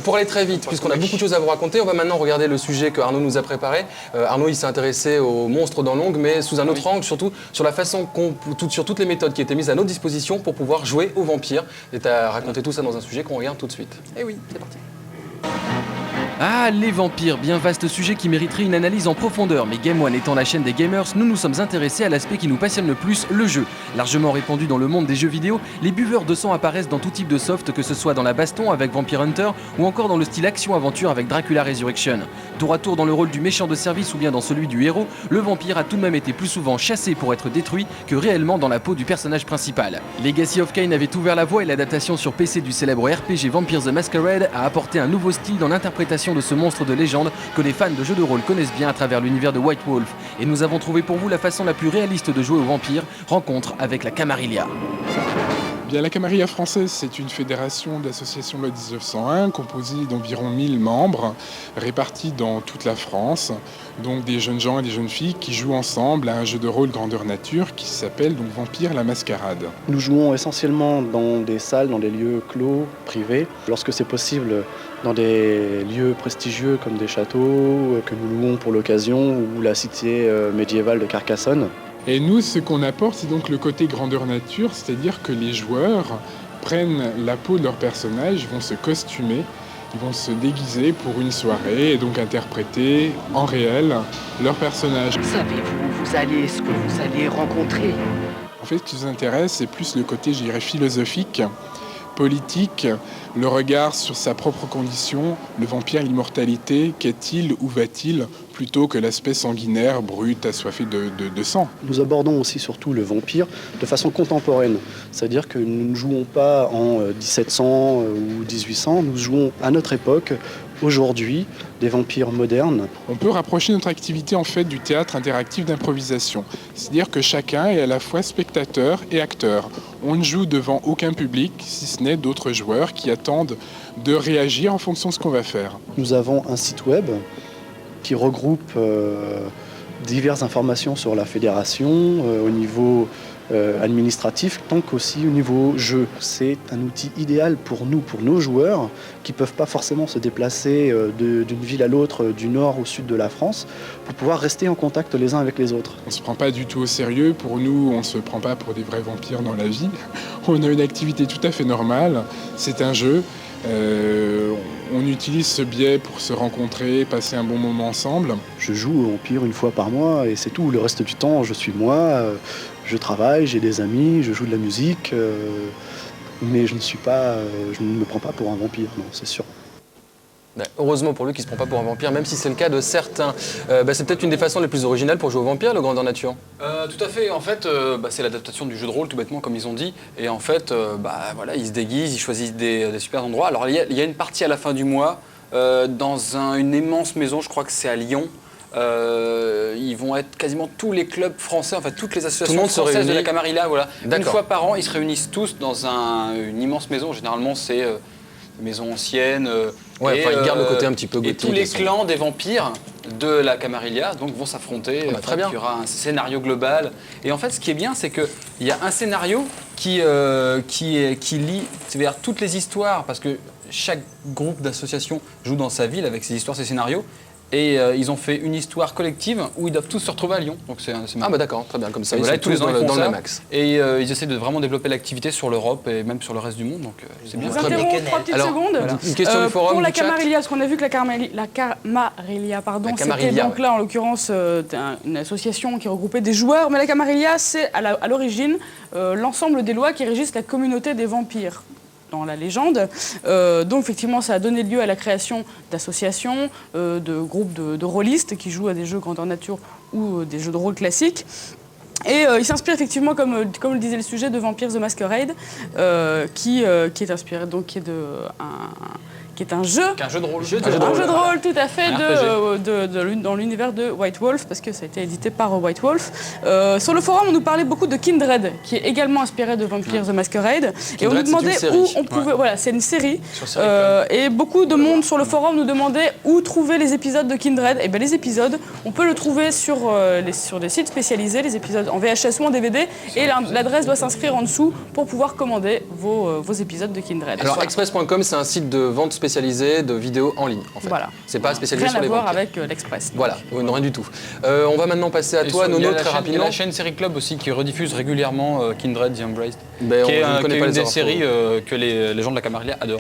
Pour aller très vite, puisqu'on a beaucoup de choses à vous raconter, on va maintenant regarder le sujet que Arnaud nous a préparé. Arnaud, il s'est intéressé aux monstres dans l'ongle, mais sous un autre angle, surtout sur la façon, sur toutes les méthodes qui étaient mises à notre disposition pour pouvoir jouer aux vampires. Et tu as raconté tout ça dans un sujet qu'on regarde tout de suite. Eh oui, c'est parti. Ah, les vampires, bien vaste sujet qui mériterait une analyse en profondeur. Mais Game One étant la chaîne des gamers, nous nous sommes intéressés à l'aspect qui nous passionne le plus, le jeu. Largement répandu dans le monde des jeux vidéo, les buveurs de sang apparaissent dans tout type de soft, que ce soit dans la baston avec Vampire Hunter ou encore dans le style action-aventure avec Dracula Resurrection. Tour à tour dans le rôle du méchant de service ou bien dans celui du héros, le vampire a tout de même été plus souvent chassé pour être détruit que réellement dans la peau du personnage principal. Legacy of Kain avait ouvert la voie et l'adaptation sur PC du célèbre RPG Vampire the Masquerade a apporté un nouveau style dans l'interprétation de ce monstre de légende que les fans de jeux de rôle connaissent bien à travers l'univers de White Wolf. Et nous avons trouvé pour vous la façon la plus réaliste de jouer aux vampires, rencontre avec la Camarilla. Bien, la Camarilla française, c'est une fédération d'associations loi 1901 composée d'environ 1000 membres répartis dans toute la France. Donc des jeunes gens et des jeunes filles qui jouent ensemble à un jeu de rôle grandeur nature qui s'appelle donc Vampire la Mascarade. Nous jouons essentiellement dans des salles, dans des lieux clos, privés. Lorsque c'est possible, dans des lieux prestigieux comme des châteaux que nous louons pour l'occasion ou la cité médiévale de Carcassonne. Et nous, ce qu'on apporte, c'est donc le côté grandeur nature, c'est-à-dire que les joueurs prennent la peau de leur personnage, vont se costumer, ils vont se déguiser pour une soirée et donc interpréter en réel leur personnage. Savez-vous, ce que vous allez rencontrer? En fait, ce qui nous intéresse, c'est plus le côté, je dirais, philosophique, politique, le regard sur sa propre condition, le vampire, l'immortalité, qu'est-il, où va-t-il, plutôt que l'aspect sanguinaire, brut, assoiffé de sang. Nous abordons aussi surtout le vampire de façon contemporaine, c'est-à-dire que nous ne jouons pas en 1700 ou 1800, nous jouons à notre époque, aujourd'hui, des vampires modernes. On peut rapprocher notre activité en fait du théâtre interactif d'improvisation, c'est-à-dire que chacun est à la fois spectateur et acteur. On ne joue devant aucun public, si ce n'est d'autres joueurs qui attendent de réagir en fonction de ce qu'on va faire. Nous avons un site web qui regroupe diverses informations sur la fédération au niveau administratif, tant qu'aussi au niveau jeu. C'est un outil idéal pour nous, pour nos joueurs, qui ne peuvent pas forcément se déplacer d'une ville à l'autre, du nord au sud de la France, pour pouvoir rester en contact les uns avec les autres. On ne se prend pas du tout au sérieux. Pour nous, on ne se prend pas pour des vrais vampires dans la vie. On a une activité tout à fait normale. C'est un jeu. On utilise ce biais pour se rencontrer, passer un bon moment ensemble. Je joue au vampire une fois par mois et c'est tout. Le reste du temps, je suis moi, je travaille, j'ai des amis, je joue de la musique, mais je ne me prends pas pour un vampire, non, c'est sûr. Heureusement pour lui qu'il ne se prend pas pour un vampire, même si c'est le cas de certains. C'est peut-être une des façons les plus originales pour jouer au vampire, le grandeur nature. Tout à fait. En fait, c'est l'adaptation du jeu de rôle, tout bêtement, comme ils ont dit. Et en fait, voilà, ils se déguisent, ils choisissent des super endroits. Alors, il y a une partie à la fin du mois, dans une immense maison, je crois que c'est à Lyon. Ils vont être quasiment tous les clubs français, en fait, toutes les associations françaises de la Camarilla. Voilà. Une fois par an, ils se réunissent tous dans une immense maison. Généralement, c'est une maison ancienne. Ils gardent le côté un petit peu gothique. Et tous les clans des vampires de la Camarilla donc, vont s'affronter. Très bien. Il y aura un scénario global. Et en fait, ce qui est bien, c'est qu'il y a un scénario qui lie vers toutes les histoires, parce que chaque groupe d'associations joue dans sa ville avec ses histoires, ses scénarios. Et ils ont fait une histoire collective où ils doivent tous se retrouver à Lyon. Donc c'est d'accord, très bien, comme ça. Voilà, ils sont tous les ans dans le même axe. Et ils essaient de vraiment développer l'activité sur l'Europe et même sur le reste du monde. Donc c'est bien. Je vous interromps 3 petites secondes. Voilà. Une question du forum. Pour la du chat. Camarilla, parce qu'on a vu que la Camarilla, c'était donc là en l'occurrence une association qui regroupait des joueurs. Mais la Camarilla, c'est à l'origine l'ensemble des lois qui régissent la communauté des vampires. Dans la légende. Donc effectivement, ça a donné lieu à la création d'associations, de groupes de rôlistes qui jouent à des jeux grandeur nature ou des jeux de rôle classiques. Et il s'inspire effectivement, comme le disait le sujet, de Vampire the Masquerade, qui est inspiré, donc qui est un jeu. Un jeu de rôle. Un jeu de rôle, tout à fait, dans l'univers de White Wolf, parce que ça a été édité par White Wolf. Sur le forum, on nous parlait beaucoup de Kindred, qui est également inspiré de Vampire the Masquerade. Kindred, et on nous demandait où on pouvait. Voilà, c'est une série. Et beaucoup de monde sur le forum nous demandait où trouver les épisodes de Kindred. Et bien les épisodes, on peut le trouver sur des sites spécialisés, les épisodes en VHS ou en DVD. Et l'adresse doit s'inscrire en dessous pour pouvoir commander vos épisodes de Kindred. Alors, express.com, c'est un site de vente spécialisé spécialisée de vidéos en ligne, en fait. Voilà. C'est pas spécialisé sur les vampires. Rien à vampires. voir avec l'Express. Voilà, non, rien du tout. On va maintenant passer à toi, Nono, très Il y a rapidement. la chaîne Série Club aussi qui rediffuse régulièrement Kindred The Embraced, Ben, qui est je ne connais pas une les des infos. séries que les gens de la Camarilla adorent.